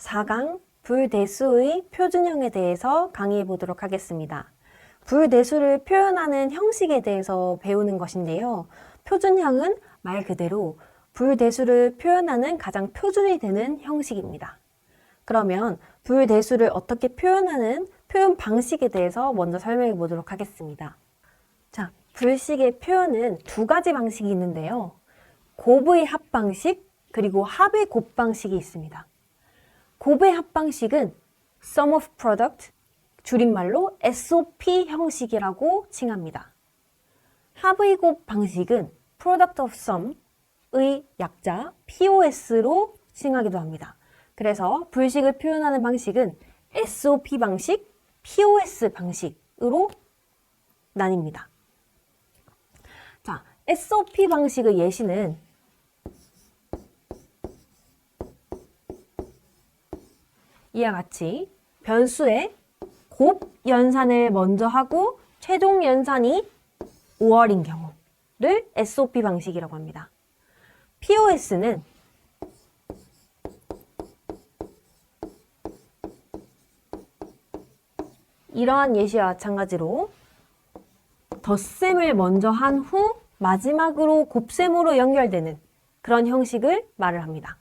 4강 불대수의 표준형에 대해서 강의해 보도록 하겠습니다. 불대수를 표현하는 형식에 대해서 배우는 것인데요. 표준형은 말 그대로 불대수를 표현하는 가장 표준이 되는 형식입니다. 그러면 불대수를 어떻게 표현하는 표현 방식에 대해서 먼저 설명해 보도록 하겠습니다. 자, 불식의 표현은 두 가지 방식이 있는데요. 곱의 합방식 그리고 합의 곱방식이 있습니다. 곱의 합방식은 sum of product, 줄임말로 SOP 형식이라고 칭합니다. 합의 곱 방식은 product of sum의 약자 POS로 칭하기도 합니다. 그래서 불식을 표현하는 방식은 SOP 방식, POS 방식으로 나뉩니다. 자, SOP 방식의 예시는 이와 같이 변수의 곱 연산을 먼저 하고 최종 연산이 5월인 경우를 SOP 방식이라고 합니다. POS는 이러한 예시와 마찬가지로 덧셈을 먼저 한 후 마지막으로 곱셈으로 연결되는 그런 형식을 말을 합니다.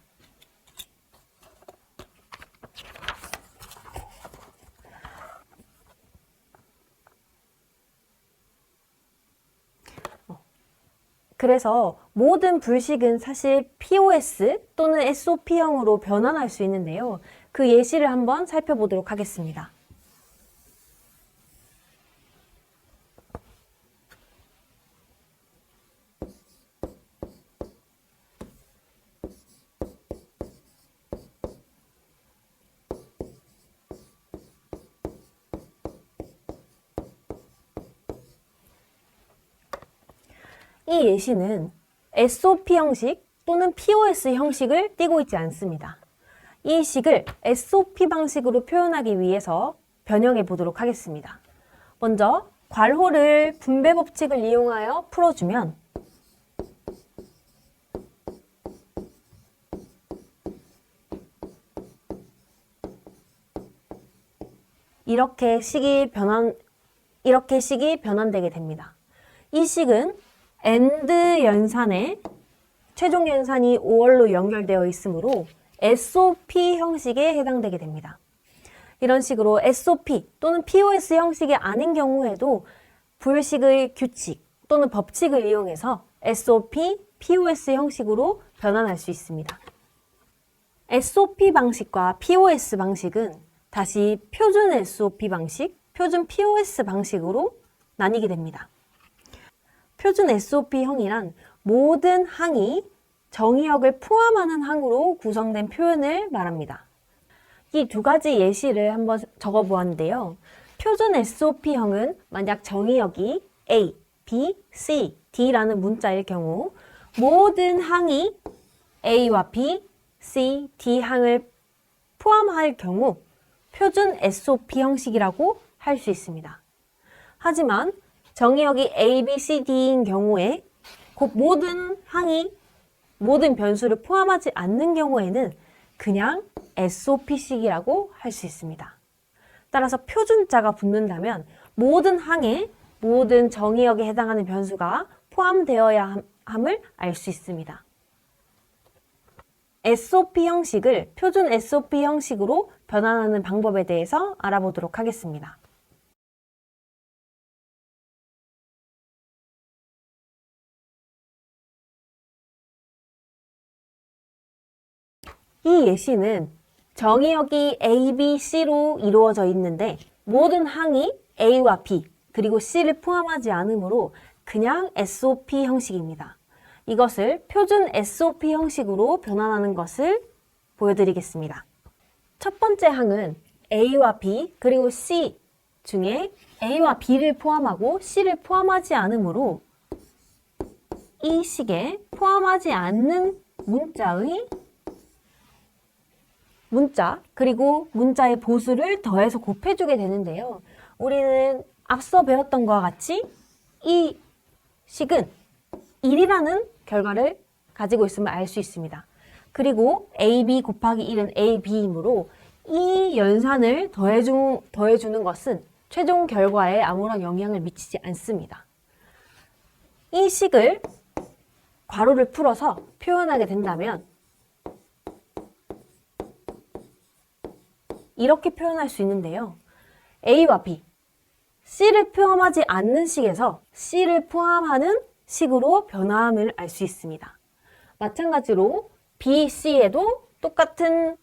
그래서 모든 불식은 사실 POS 또는 SOP형으로 변환할 수 있는데요. 그 예시를 한번 살펴보도록 하겠습니다. 이 예시는 SOP 형식 또는 POS 형식을 띠고 있지 않습니다. 이 식을 SOP 방식으로 표현하기 위해서 변형해 보도록 하겠습니다. 먼저 괄호를 분배 법칙을 이용하여 풀어주면 이렇게 식이 변환되게 됩니다. 이 식은 AND 연산에 최종 연산이 5월로 연결되어 있으므로 SOP 형식에 해당되게 됩니다. 이런 식으로 SOP 또는 POS 형식이 아닌 경우에도 불식의 규칙 또는 법칙을 이용해서 SOP, POS 형식으로 변환할 수 있습니다. SOP 방식과 POS 방식은 다시 표준 SOP 방식, 표준 POS 방식으로 나뉘게 됩니다. 표준 SOP형이란 모든 항이 정의역을 포함하는 항으로 구성된 표현을 말합니다. 이 두 가지 예시를 한번 적어보았는데요. 표준 SOP형은 만약 정의역이 A, B, C, D라는 문자일 경우 모든 항이 A와 B, C, D 항을 포함할 경우 표준 SOP 형식이라고 할 수 있습니다. 하지만 정의역이 A, B, C, D인 경우에 모든 항이 모든 변수를 포함하지 않는 경우에는 그냥 SOP식이라고 할 수 있습니다. 따라서 표준자가 붙는다면 모든 항에 모든 정의역에 해당하는 변수가 포함되어야 함을 알 수 있습니다. SOP 형식을 표준 SOP 형식으로 변환하는 방법에 대해서 알아보도록 하겠습니다. 이 예시는 정의역이 A, B, C로 이루어져 있는데 모든 항이 A와 B 그리고 C를 포함하지 않으므로 그냥 SOP 형식입니다. 이것을 표준 SOP 형식으로 변환하는 것을 보여드리겠습니다. 첫 번째 항은 A와 B 그리고 C 중에 A와 B를 포함하고 C를 포함하지 않으므로 이 식에 포함하지 않는 문자 그리고 문자의 보수를 더해서 곱해주게 되는데요. 우리는 앞서 배웠던 것과 같이 이 식은 1이라는 결과를 가지고 있음을 알 수 있습니다. 그리고 AB 곱하기 1은 AB이므로 이 연산을 더해주는 것은 최종 결과에 아무런 영향을 미치지 않습니다. 이 식을 괄호를 풀어서 표현하게 된다면 이렇게 표현할 수 있는데요. A와 B, C를 포함하지 않는 식에서 C를 포함하는 식으로 변화함을 알 수 있습니다. 마찬가지로 B, C에도 똑같은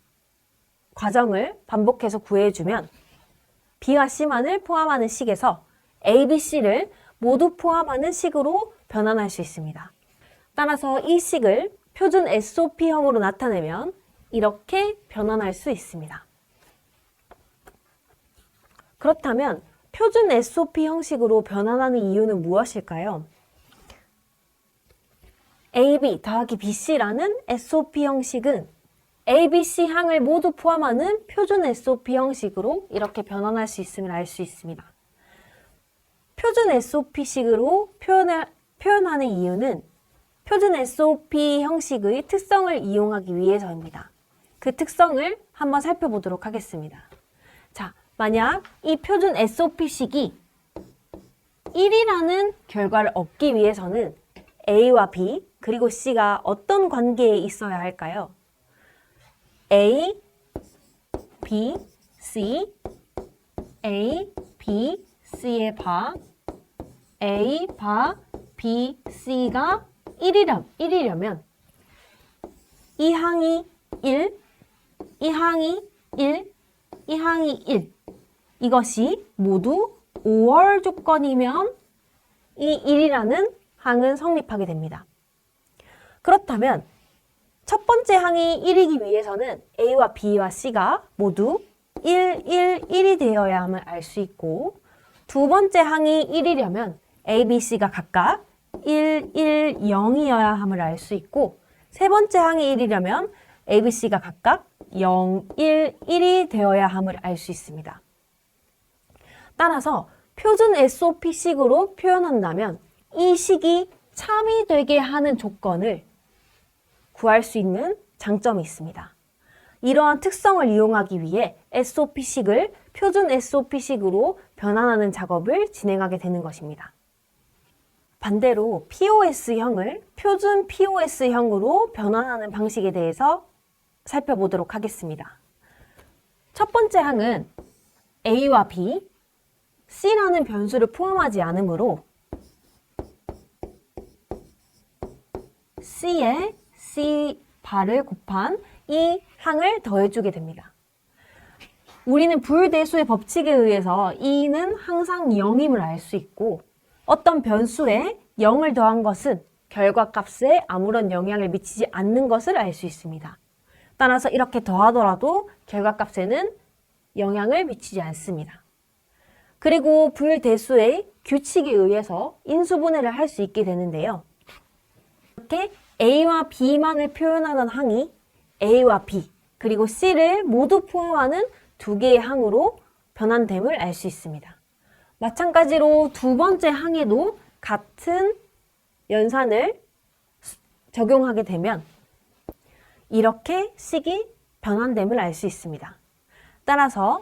과정을 반복해서 구해주면 B와 C만을 포함하는 식에서 A, B, C를 모두 포함하는 식으로 변환할 수 있습니다. 따라서 이 식을 표준 SOP형으로 나타내면 이렇게 변환할 수 있습니다. 그렇다면 표준 SOP 형식으로 변환하는 이유는 무엇일까요? AB 더하기 BC라는 SOP 형식은 ABC 항을 모두 포함하는 표준 SOP 형식으로 이렇게 변환할 수 있음을 알 수 있습니다. 표준 SOP식으로 표현하는 이유는 표준 SOP 형식의 특성을 이용하기 위해서입니다. 그 특성을 한번 살펴보도록 하겠습니다. 자, 만약 이 표준 SOP식이 1이라는 결과를 얻기 위해서는 A와 B 그리고 C가 어떤 관계에 있어야 할까요? A, B, C, A, B, C의 바, A, 바, B, C가 1이려면 이 항이 1, 이 항이 1, 이 항이 1 이것이 모두 5월 조건이면 이 1이라는 항은 성립하게 됩니다. 그렇다면 첫 번째 항이 1이기 위해서는 A와 B와 C가 모두 1, 1, 1이 되어야 함을 알 수 있고 두 번째 항이 1이려면 A, B, C가 각각 1, 1, 0이어야 함을 알 수 있고 세 번째 항이 1이려면 A, B, C가 각각 0, 1, 1이 되어야 함을 알 수 있습니다. 따라서 표준 SOP식으로 표현한다면 이 식이 참이 되게 하는 조건을 구할 수 있는 장점이 있습니다. 이러한 특성을 이용하기 위해 SOP식을 표준 SOP식으로 변환하는 작업을 진행하게 되는 것입니다. 반대로 POS형을 표준 POS형으로 변환하는 방식에 대해서 살펴보도록 하겠습니다. 첫 번째 항은 A와 B, C라는 변수를 포함하지 않으므로 C에 C 바를 곱한 이 항을 더해주게 됩니다. 우리는 불대수의 법칙에 의해서 E는 항상 0임을 알 수 있고 어떤 변수에 0을 더한 것은 결과값에 아무런 영향을 미치지 않는 것을 알 수 있습니다. 따라서 이렇게 더하더라도 결과값에는 영향을 미치지 않습니다. 그리고 불대수의 규칙에 의해서 인수분해를 할 수 있게 되는데요. 이렇게 A와 B만을 표현하는 항이 A와 B 그리고 C를 모두 포함하는 두 개의 항으로 변환됨을 알 수 있습니다. 마찬가지로 두 번째 항에도 같은 연산을 적용하게 되면 이렇게 식이 변환됨을 알 수 있습니다. 따라서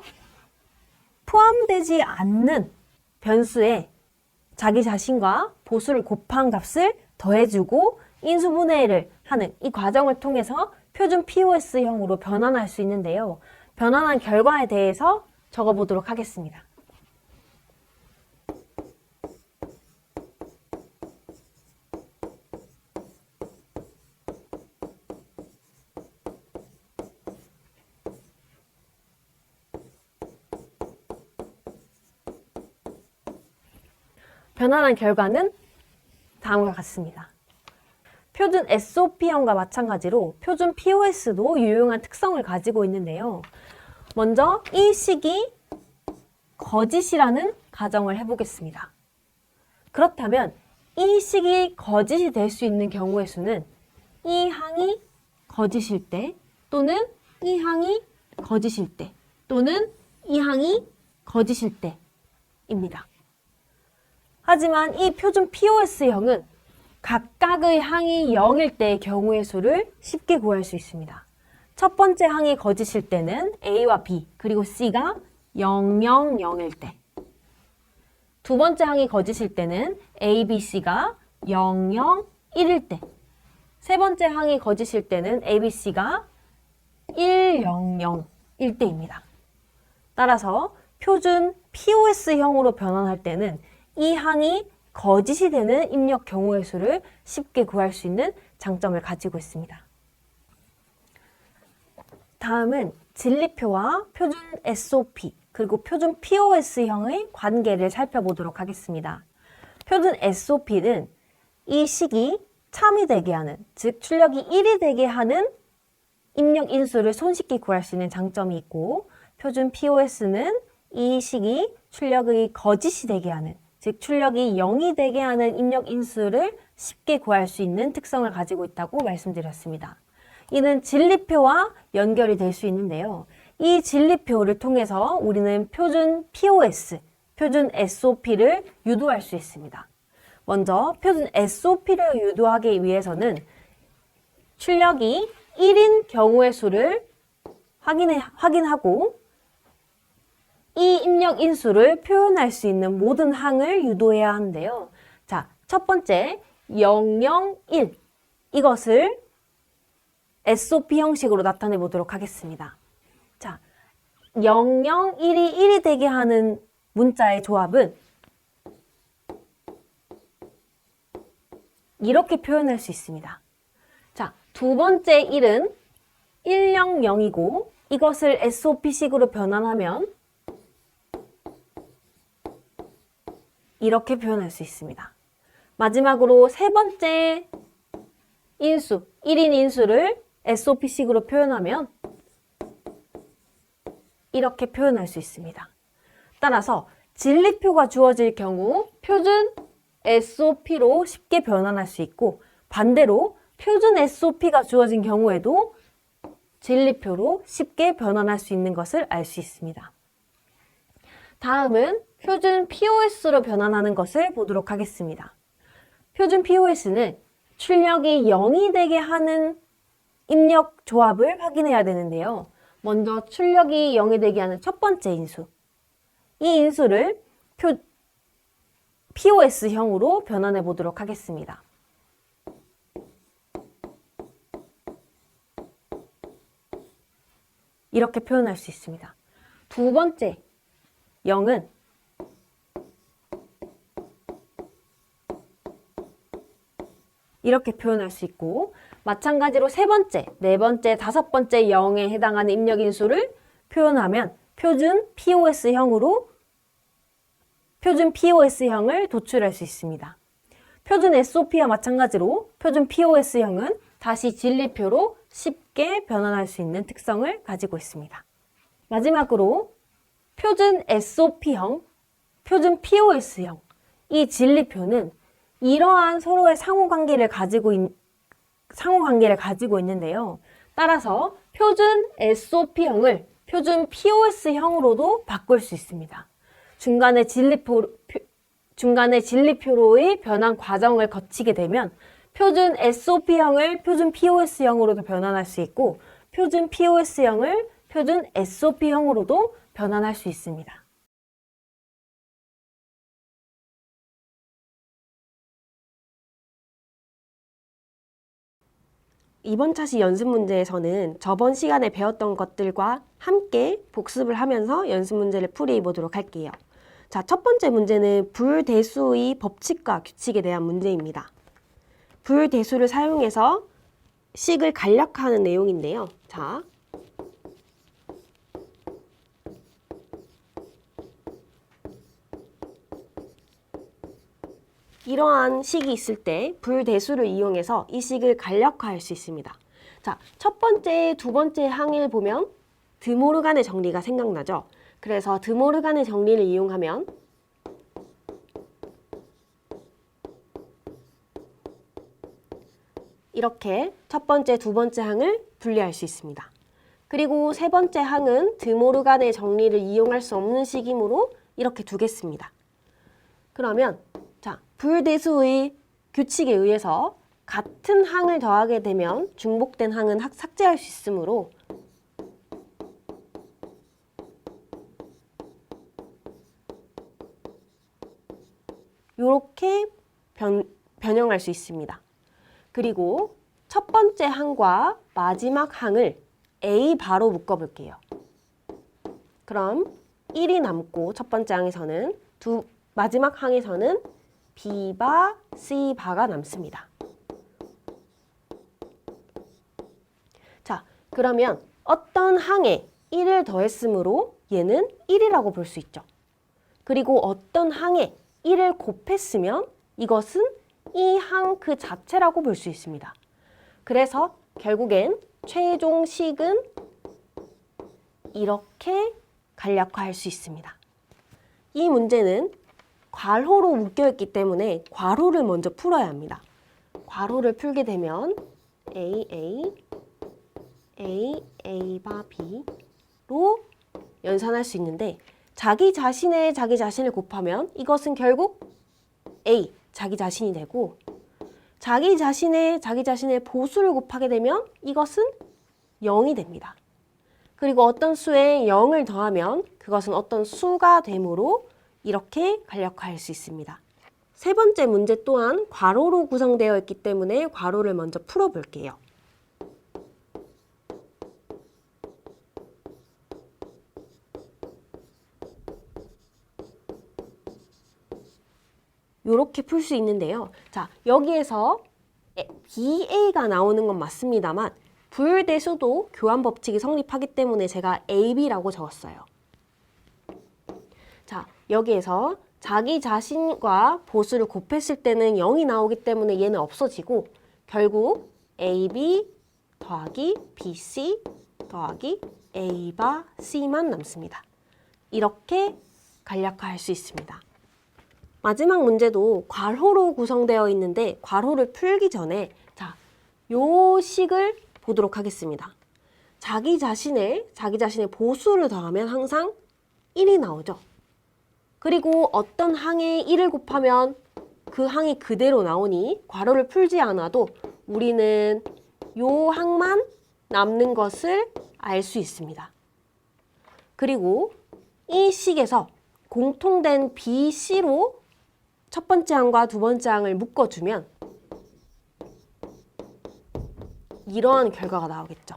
포함되지 않는 변수에 자기 자신과 보수를 곱한 값을 더해주고 인수분해를 하는 이 과정을 통해서 표준 POS형으로 변환할 수 있는데요. 변환한 결과에 대해서 적어보도록 하겠습니다. 변환한 결과는 다음과 같습니다. 표준 SOP형과 마찬가지로 표준 POS도 유용한 특성을 가지고 있는데요. 먼저 이 식이 거짓이라는 가정을 해보겠습니다. 그렇다면 이 식이 거짓이 될 수 있는 경우의 수는 이 항이 거짓일 때 또는 이 항이 거짓일 때 또는 이 항이 거짓일 때입니다. 하지만 이 표준 POS형은 각각의 항이 0일 때의 경우의 수를 쉽게 구할 수 있습니다. 첫 번째 항이 거짓일 때는 A와 B 그리고 C가 0, 0, 0일 때, 두 번째 항이 거짓일 때는 A, B, C가 0, 0, 1일 때, 세 번째 항이 거짓일 때는 A, B, C가 1, 0, 0일 때입니다. 따라서 표준 POS형으로 변환할 때는 이 항이 거짓이 되는 입력 경우의 수를 쉽게 구할 수 있는 장점을 가지고 있습니다. 다음은 진리표와 표준 SOP 그리고 표준 POS형의 관계를 살펴보도록 하겠습니다. 표준 SOP는 이 식이 참이 되게 하는, 즉 출력이 1이 되게 하는 입력 인수를 손쉽게 구할 수 있는 장점이 있고, 표준 POS는 이 식이 출력의 거짓이 되게 하는, 즉 출력이 0이 되게 하는 입력 인수를 쉽게 구할 수 있는 특성을 가지고 있다고 말씀드렸습니다. 이는 진리표와 연결이 될 수 있는데요. 이 진리표를 통해서 우리는 표준 POS, 표준 SOP를 유도할 수 있습니다. 먼저 표준 SOP를 유도하기 위해서는 출력이 1인 경우의 수를 확인하고 이 입력 인수를 표현할 수 있는 모든 항을 유도해야 하는데요. 자, 첫 번째 001 이것을 SOP 형식으로 나타내 보도록 하겠습니다. 자, 001이 1이 되게 하는 문자의 조합은 이렇게 표현할 수 있습니다. 자, 두 번째 1은 100이고 이것을 SOP식으로 변환하면 이렇게 표현할 수 있습니다. 마지막으로 세 번째 인수, 1인 인수를 SOP식으로 표현하면 이렇게 표현할 수 있습니다. 따라서 진리표가 주어질 경우 표준 SOP로 쉽게 변환할 수 있고, 반대로 표준 SOP가 주어진 경우에도 진리표로 쉽게 변환할 수 있는 것을 알 수 있습니다. 다음은 표준 POS로 변환하는 것을 보도록 하겠습니다. 표준 POS는 출력이 0이 되게 하는 입력 조합을 확인해야 되는데요. 먼저 출력이 0이 되게 하는 첫 번째 인수, 이 인수를 POS형으로 변환해 보도록 하겠습니다. 이렇게 표현할 수 있습니다. 두 번째 0은 이렇게 표현할 수 있고, 마찬가지로 세 번째, 네 번째, 다섯 번째 0에 해당하는 입력 인수를 표현하면 표준 POS형을 도출할 수 있습니다. 표준 SOP와 마찬가지로 표준 POS형은 다시 진리표로 쉽게 변환할 수 있는 특성을 가지고 있습니다. 마지막으로 표준 SOP형, 표준 POS형, 이 진리표는 이러한 서로의 상호관계를 가지고 있는데요. 따라서 표준 SOP형을 표준 POS형으로도 바꿀 수 있습니다. 중간에 진리표로의 변환 과정을 거치게 되면 표준 SOP형을 표준 POS형으로도 변환할 수 있고, 표준 POS형을 표준 SOP형으로도 변환할 수 있습니다. 이번 차시 연습 문제에서는 저번 시간에 배웠던 것들과 함께 복습을 하면서 연습 문제를 풀이해 보도록 할게요. 자, 첫 번째 문제는 불대수의 법칙과 규칙에 대한 문제입니다. 불대수를 사용해서 식을 간략화하는 내용인데요. 자, 이러한 식이 있을 때 불대수를 이용해서 이 식을 간략화할 수 있습니다. 자, 첫 번째, 두 번째 항을 보면 드모르간의 정리가 생각나죠? 그래서 드모르간의 정리를 이용하면 이렇게 첫 번째, 두 번째 항을 분리할 수 있습니다. 그리고 세 번째 항은 드모르간의 정리를 이용할 수 없는 식이므로 이렇게 두겠습니다. 그러면 자, 불대수의 규칙에 의해서 같은 항을 더하게 되면 중복된 항은 삭제할 수 있으므로 이렇게 변형할 수 있습니다. 그리고 첫 번째 항과 마지막 항을 A 바로 묶어볼게요. 그럼 1이 남고 첫 번째 항에서는 마지막 항에서는 B바, C바가 남습니다. 자, 그러면 어떤 항에 1을 더했으므로 얘는 1이라고 볼 수 있죠. 그리고 어떤 항에 1을 곱했으면 이것은 이 항 그 자체라고 볼 수 있습니다. 그래서 결국엔 최종식은 이렇게 간략화할 수 있습니다. 이 문제는 괄호로 묶여있기 때문에 괄호를 먼저 풀어야 합니다. 괄호를 풀게 되면 A 바 B로 연산할 수 있는데 자기 자신을 곱하면 이것은 결국 A, 자기 자신이 되고 자기 자신의 보수를 곱하게 되면 이것은 0이 됩니다. 그리고 어떤 수에 0을 더하면 그것은 어떤 수가 되므로 이렇게 간략화할 수 있습니다. 세 번째 문제 또한 괄호로 구성되어 있기 때문에 괄호를 먼저 풀어볼게요. 이렇게 풀 수 있는데요. 자, 여기에서 BA가 나오는 건 맞습니다만 불대수도 교환 법칙이 성립하기 때문에 제가 AB라고 적었어요. 자, 여기에서 자기 자신과 보수를 곱했을 때는 0이 나오기 때문에 얘는 없어지고 결국 AB 더하기 BC 더하기 A바 C만 남습니다. 이렇게 간략화할 수 있습니다. 마지막 문제도 괄호로 구성되어 있는데 괄호를 풀기 전에 자, 요 식을 보도록 하겠습니다. 자기 자신의 보수를 더하면 항상 1이 나오죠. 그리고 어떤 항에 1을 곱하면 그 항이 그대로 나오니 괄호를 풀지 않아도 우리는 요 항만 남는 것을 알 수 있습니다. 그리고 이 식에서 공통된 BC로 첫 번째 항과 두 번째 항을 묶어주면 이러한 결과가 나오겠죠.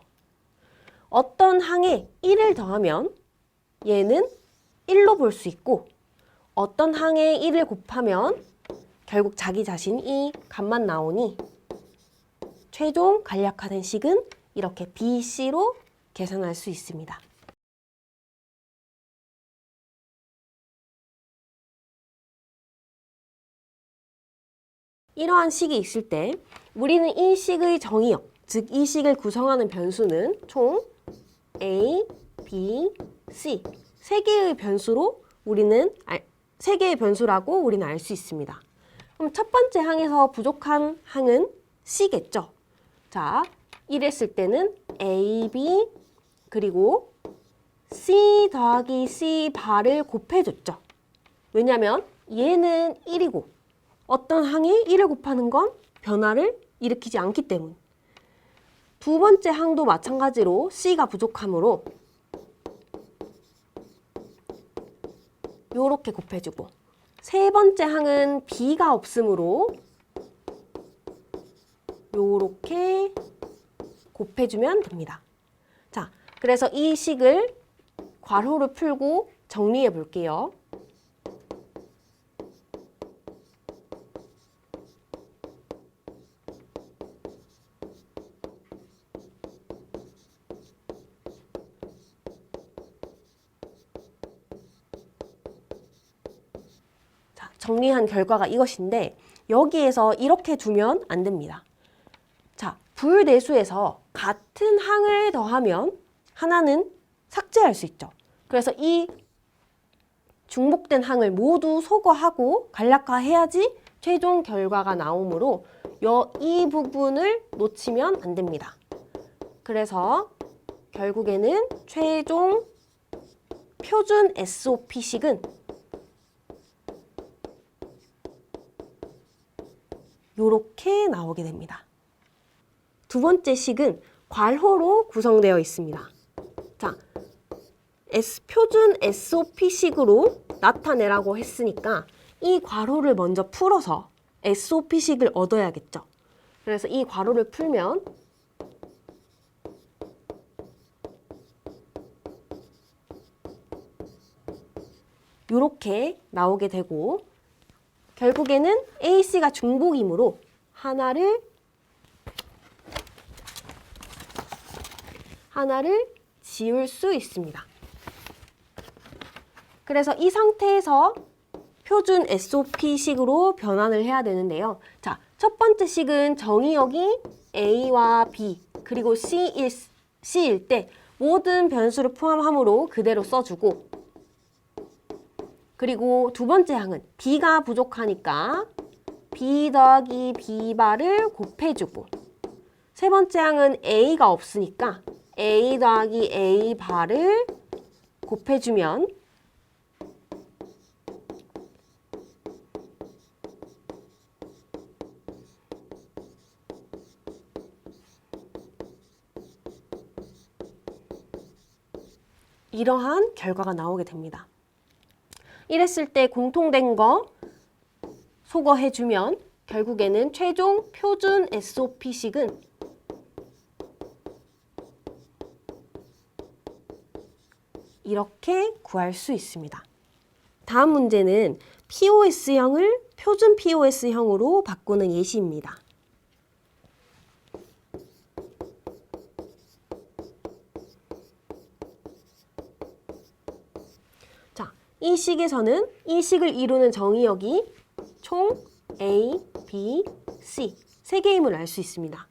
어떤 항에 1을 더하면 얘는 1로 볼 수 있고 어떤 항에 1을 곱하면 결국 자기 자신 이 값만 나오니 최종 간략화된 식은 이렇게 BC로 계산할 수 있습니다. 이러한 식이 있을 때 우리는 이 식의 정의역, 즉 이 식을 구성하는 변수는 총 A, B, C 세 개의 변수라고 우리는 알 수 있습니다. 그럼 첫 번째 항에서 부족한 항은 C겠죠. 자, 이랬을 때는 A, B 그리고 C 더하기 C 바를 곱해줬죠. 왜냐하면 얘는 1이고 어떤 항에 1을 곱하는 건 변화를 일으키지 않기 때문. 두 번째 항도 마찬가지로 C가 부족하므로 요렇게 곱해주고 세 번째 항은 B가 없으므로 요렇게 곱해주면 됩니다. 자, 그래서 이 식을 괄호를 풀고 정리해 볼게요. 정리한 결과가 이것인데 여기에서 이렇게 두면 안 됩니다. 자, 불대수에서 같은 항을 더하면 하나는 삭제할 수 있죠. 그래서 이 중복된 항을 모두 소거하고 간략화해야지 최종 결과가 나오므로 이 부분을 놓치면 안 됩니다. 그래서 결국에는 최종 표준 SOP식은 이렇게 나오게 됩니다. 두 번째 식은 괄호로 구성되어 있습니다. 자, 표준 SOP식으로 나타내라고 했으니까 이 괄호를 먼저 풀어서 SOP식을 얻어야겠죠. 그래서 이 괄호를 풀면 이렇게 나오게 되고 결국에는 AC가 중복이므로 하나를 지울 수 있습니다. 그래서 이 상태에서 표준 SOP식으로 변환을 해야 되는데요. 자, 첫 번째 식은 정의역이 A와 B 그리고 C일 때 모든 변수를 포함함으로 그대로 써주고 그리고 두 번째 항은 B가 부족하니까 B 더하기 B 바를 곱해주고 세 번째 항은 A가 없으니까 A 더하기 A 바를 곱해주면 이러한 결과가 나오게 됩니다. 이랬을 때 공통된 거 소거해주면 결국에는 최종 표준 SOP식은 이렇게 구할 수 있습니다. 다음 문제는 POS형을 표준 POS형으로 바꾸는 예시입니다. 자, 이 식에서는 이 식을 이루는 정의역이 총 A, B, C 세 개임을 알 수 있습니다.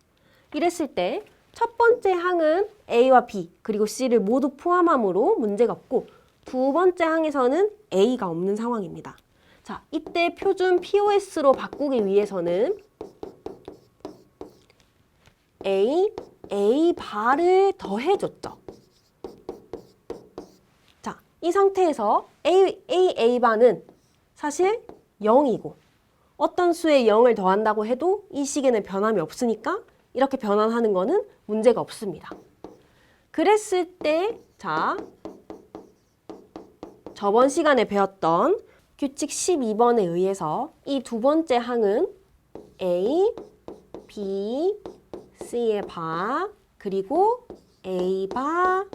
이랬을 때 첫 번째 항은 A와 B 그리고 C를 모두 포함하므로 문제가 없고 두 번째 항에서는 A가 없는 상황입니다. 자, 이때 표준 POS로 바꾸기 위해서는 A 바를 더해줬죠. 자, 이 상태에서 A 바는 사실 0이고 어떤 수에 0을 더한다고 해도 이 식에는 변함이 없으니까 이렇게 변환하는 거는 문제가 없습니다. 그랬을 때, 자, 저번 시간에 배웠던 규칙 12번에 의해서 이 두 번째 항은 A, B, C의 바, 그리고 A 바,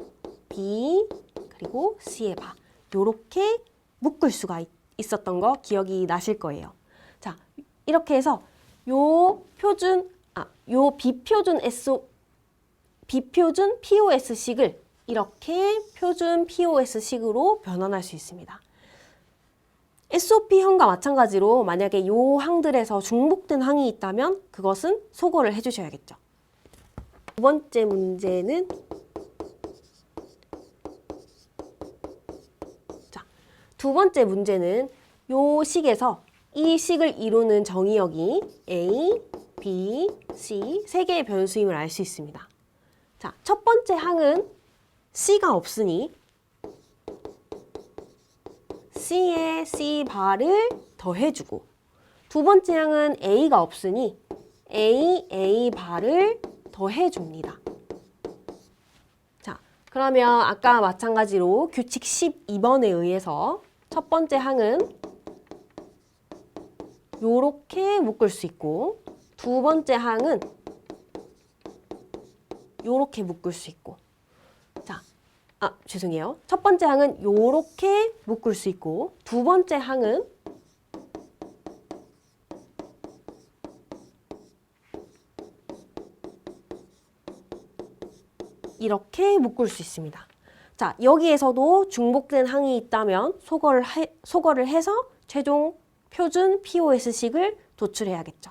B, 그리고 C의 바 요렇게 묶을 수가 있었던 거 기억이 나실 거예요. 자, 이렇게 해서 요 비표준 POS식을 이렇게 표준 POS식으로 변환할 수 있습니다. SOP형과 마찬가지로 만약에 요 항들에서 중복된 항이 있다면 그것은 소거를 해주셔야겠죠. 두 번째 문제는 두 번째 문제는 요 식에서 이 식을 이루는 정의역이 A, B, C 세 개의 변수임을 알 수 있습니다. 자, 첫 번째 항은 C가 없으니 C에 C 바를 더해주고 두 번째 항은 A가 없으니 A 바를 더해줍니다. 자, 그러면 아까 마찬가지로 규칙 12번에 의해서 첫 번째 항은 요렇게 묶을 수 있고 두 번째 항은 요렇게 묶을 수 있고 자, 죄송해요. 첫 번째 항은 요렇게 묶을 수 있고 두 번째 항은 이렇게 묶을 수 있습니다. 자, 여기에서도 중복된 항이 있다면 소거를 해서 최종 표준 POS식을 도출해야겠죠.